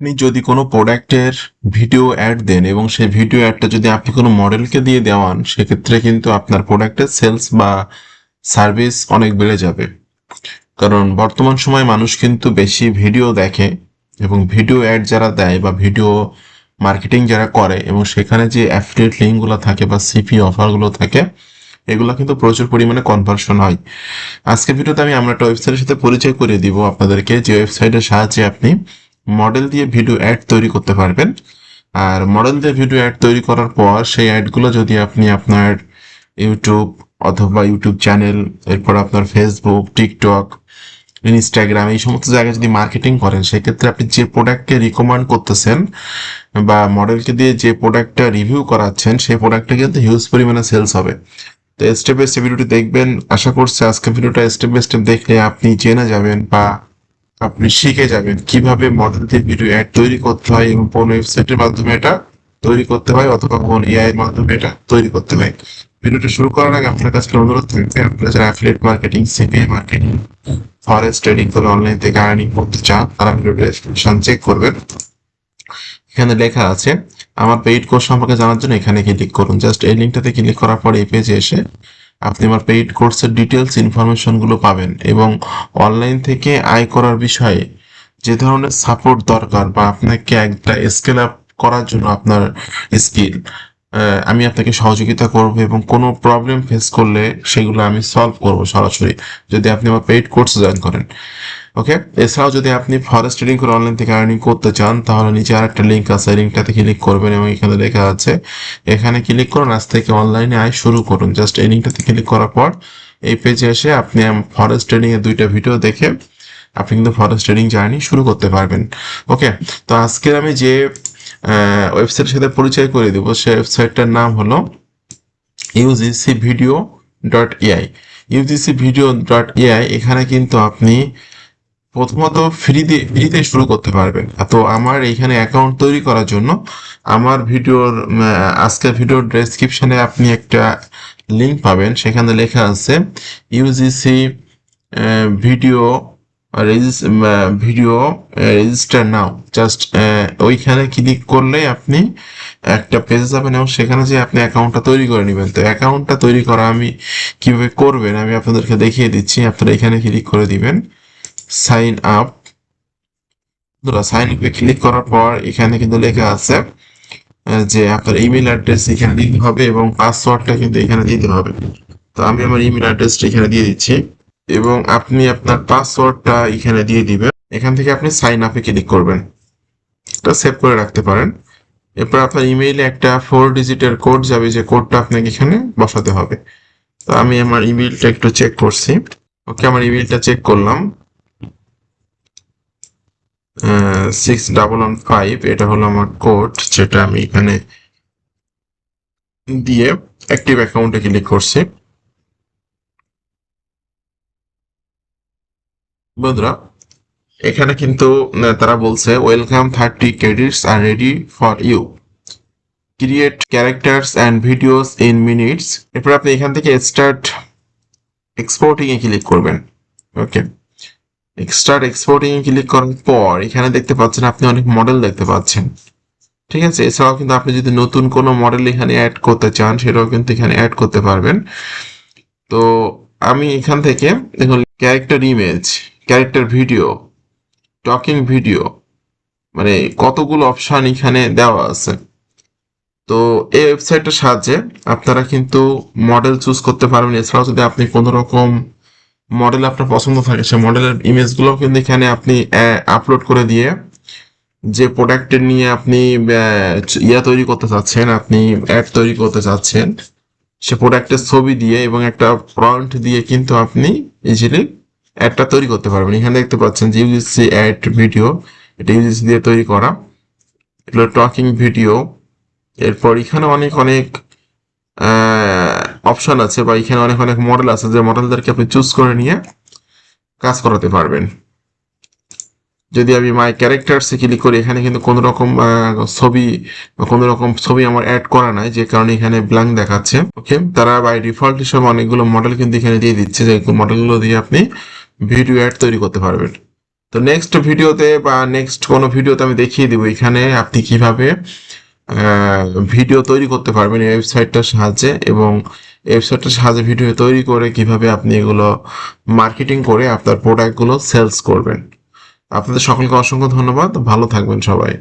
আপনি যদি কোনো প্রোডাক্টের ভিডিও অ্যাড দেন এবং সেই ভিডিও অ্যাডটা যদি আপনি কোনো মডেলকে দিয়ে দেওয়ান, সেক্ষেত্রে কিন্তু আপনার প্রোডাক্টের সেলস বা সার্ভিস অনেক বেড়ে যাবে। কারণ বর্তমান সময়ে মানুষ কিন্তু বেশি ভিডিও দেখে এবং ভিডিও অ্যাড যারা দেয় বা ভিডিও মার্কেটিং যারা করে এবং সেখানে যে অ্যাফিলিয়েট লিঙ্কগুলো থাকে বা সিপি অফারগুলো থাকে, এগুলো কিন্তু প্রচুর পরিমাণে কনভার্সন হয়। আজকের ভিডিওতে আমরা একটা ওয়েবসাইটের সাথে পরিচয় করিয়ে দিব আপনাদেরকে, যে ওয়েবসাইটের সাহায্যে আপনি মডেল দিয়ে ভিডিও অ্যাড তৈরি করতে পারবেন। আর মডেল দিয়ে ভিডিও অ্যাড তৈরি করার পর সেই অ্যাডগুলো যদি আপনি আপনার ইউটিউব অথবা ইউটিউব চ্যানেল, এরপর আপনার ফেসবুক, টিকটক, ইনস্টাগ্রাম, এই সমস্ত জায়গায় যদি মার্কেটিং করেন, সেক্ষেত্রে আপনি যে প্রোডাক্টকে রিকমেন্ড করতেছেন বা মডেলকে দিয়ে যে প্রোডাক্টটা রিভিউ করাচ্ছেন, সেই প্রোডাক্টটা কিন্তু হিউজ পরিমাণে সেলস হবে। তো স্টেপ বাই স্টেপ ভিডিওটি দেখবেন। আশা করছি আজকে ভিডিওটা স্টেপ বাই স্টেপ দেখলে আপনি জেনে যাবেন বা আপনি শিখে যাবেন কিভাবে মডেল দিয়ে ভিডিও অ্যাড তৈরি করতে হয় এবং কোন ওয়েবসাইটের মাধ্যমে এটা তৈরি করতে হয় অথবা কোন এআই এর মাধ্যমে এটা তৈরি করতে হয়। ভিডিওটা শুরু করার আগে আপনার কাছে অনুরোধ থাকবে, আপনারা যারা affiliate marketing, CPA marketing, forex trading করে অনলাইন থেকে আর্নিং করতে চান, তারা ভিডিওটা ডেসক্রিপশন চেক করবেন। এখানে লেখা আছে আমার পেইড কোর্স সম্পর্কে জানার জন্য এখানে ক্লিক করুন। জাস্ট এই লিঙ্কটাতে ক্লিক করার পর এই পেজে এসে আপনি আমার পেইড কোর্সের ডিটেলস ইনফরমেশনগুলো পাবেন এবং অনলাইন থেকে আয় করার বিষয়ে যে ধরনের সাপোর্ট দরকার বা আপনাকে একটা স্কেল আপ করার জন্য আপনার স্কিল, আমি আপনাকে সহযোগিতা করব এবং কোনো প্রবলেম ফেস করলে সেগুলো আমি সলভ করব সরাসরি, যদি আপনি আমার পেইড কোর্স জয়েন করেন। ওকে, এছাড়াও যদি আপনি ফরেক্স ট্রেডিং করে অনলাইন থেকে আর্নিং করতে চান, তাহলে নিচে আর একটা লিঙ্ক আছে, লিঙ্কটাতে ক্লিক করবেন এবং এখানে লেখা আছে এখানে ক্লিক করুন, আজ থেকে অনলাইনে আয় শুরু করুন। জাস্ট এই লিঙ্কটাতে ক্লিক করার পর এই পেজে এসে আপনি ফরেক্স ট্রেডিং এর দুইটা ভিডিও দেখে আপনি কিন্তু ফরেক্স ট্রেডিং জার্নি শুরু করতে পারবেন। ওকে, তো আজকের আমি যে ওয়েবসাইটের সাথে পরিচয় করে দেবো, সেই ওয়েবসাইটটার নাম হলো UGC video dot AI. UGC video dot AI, এখানে কিন্তু আপনি প্রথমত ফ্রিতে শুরু করতে পারবেন। তো আমার এইখানে অ্যাকাউন্ট তৈরি করার জন্য আমার ভিডিওর আজকের ভিডিওর ডেসক্রিপশনে আপনি একটা লিঙ্ক পাবেন, সেখানে লেখা আছে ইউজিসি ভিডিও ভিডিও রেজিস্টার নাও। জাস্ট ওইখানে ক্লিক করলে আপনি একটা পেজ যাবেন এবং সেখানে যে আপনি অ্যাকাউন্টটা তৈরি করে নেবেন। তো অ্যাকাউন্টটা তৈরি করা আমি কিভাবে করবেন আমি আপনাদেরকে দেখিয়ে দিচ্ছি। আপনারা এখানে ক্লিক করে দিবেন সাইন আপ। সাইন আপে ক্লিক করার পর এখানে কিন্তু লেখা আছে যে আপনার ইমেল অ্যাড্রেস এখানে দিতে হবে এবং পাসওয়ার্ডটা কিন্তু এখানে দিতে হবে। তো আমি আমার ইমেল অ্যাড্রেসটা এখানে দিয়ে দিচ্ছি এবং আপনি আপনার পাসওয়ার্ডটা এখানে দিয়ে দিবেন। এখান থেকে আপনি সাইন আপে ক্লিক করবেন, এটা সেভ করে রাখতে পারেন। এরপর আপনার ইমেইলে একটা 4 ডিজিটের কোড যাবে, যে কোডটা আপনাকে এখানে বসাতে হবে। তো আমি আমার ইমেইলটা একটু চেক করছি। ওকে, আমার ইমেইলটা চেক করলাম, 6115, এটা হলো আমার কোড, যেটা আমি এখানে দিয়ে অ্যাক্টিভ অ্যাকাউন্টে ক্লিক করছি। বন্ধুরা, এখানে কিন্তু তারা বলছে ওয়েলকাম 30 ক্রেডিটস আর ready for you, create characters and videos in minutes. এরপর আপনি এখান থেকে স্টার্ট এক্সপোর্টিং এ ক্লিক করবেন। ওকে, স্টার্ট এক্সপোর্টিং এ ক্লিক করার পর এখানে দেখতে পাচ্ছেন আপনি অনেক মডেল দেখতে পাচ্ছেন। ঠিক আছে, এছাড়াও কিন্তু আপনি যদি নতুন কোনো মডেল এখানে অ্যাড করতে চান, সেটাও কিন্তু এখানে অ্যাড করতে পারবেন। তো আমি এখান থেকে দেখুন character image, character video, talking video, মানে কতগুলো অপশন এখানে দেওয়া আছে। তো এই ওয়েবসাইটের সাহায্যে আপনারা কিন্তু মডেল চুজ করতে পারবেন। এছাড়াও যদি আপনি কোনো রকম মডেল আপনার পছন্দ থাকে, সেই মডেলের ইমেজগুলো কিন্তু এখানে আপনি আপলোড করে দিয়ে যে প্রোডাক্টের নিয়ে আপনি তৈরি করতে চাচ্ছেন, আপনি অ্যাড তৈরি করতে চাচ্ছেন, সে প্রোডাক্টের ছবি দিয়ে এবং একটা প্রম্পট দিয়ে কিন্তু আপনি ইজিলি অ্যাডটা তৈরি করতে পারবেন। এখানে দেখতে পাচ্ছেন যে ইউজিসি অ্যাড ভিডিও, এটা ইউজিসি দিয়ে তৈরি করা, এগুলো টকিং ভিডিও। এরপর এখানে অনেক অনেক অপশন আছে বা এখানে অনেক অনেক মডেল আছে, যে মডেলদেরকে আপনি চুজ করে নিয়ে কাজ করাতে পারবেন। যদি আমি মাই ক্যারেক্টার্সে ক্লিক করি, এখানে কিন্তু কোনো রকম ছবি বা কোনো রকম ছবি আমার অ্যাড করা নাই, যে কারণে এখানে ব্ল্যাঙ্ক দেখাচ্ছে। ওকে, তারা বাই ডিফল্ট হিসেবে অনেকগুলো মডেল কিন্তু এখানে দিয়ে দিচ্ছে, যে মডেলগুলো দিয়ে আপনি ভিডিও অ্যাড তৈরি করতে পারবেন। তো নেক্সট ভিডিওতে বা নেক্সট কোনো ভিডিওতে আমি দেখিয়ে দিব এখানে আপনি কিভাবে ভিডিও তৈরি করতে পারবেন এই ওয়েবসাইটটার সাহায্যে, এবং ওয়েবসাইটটার সাহায্যে ভিডিও তৈরি করে কিভাবে আপনি এগুলো মার্কেটিং করে আপনার প্রোডাক্টগুলো সেলস করবেন। আপনাদের সকলকে অসংখ্য ধন্যবাদ, ভালো থাকবেন সবাই।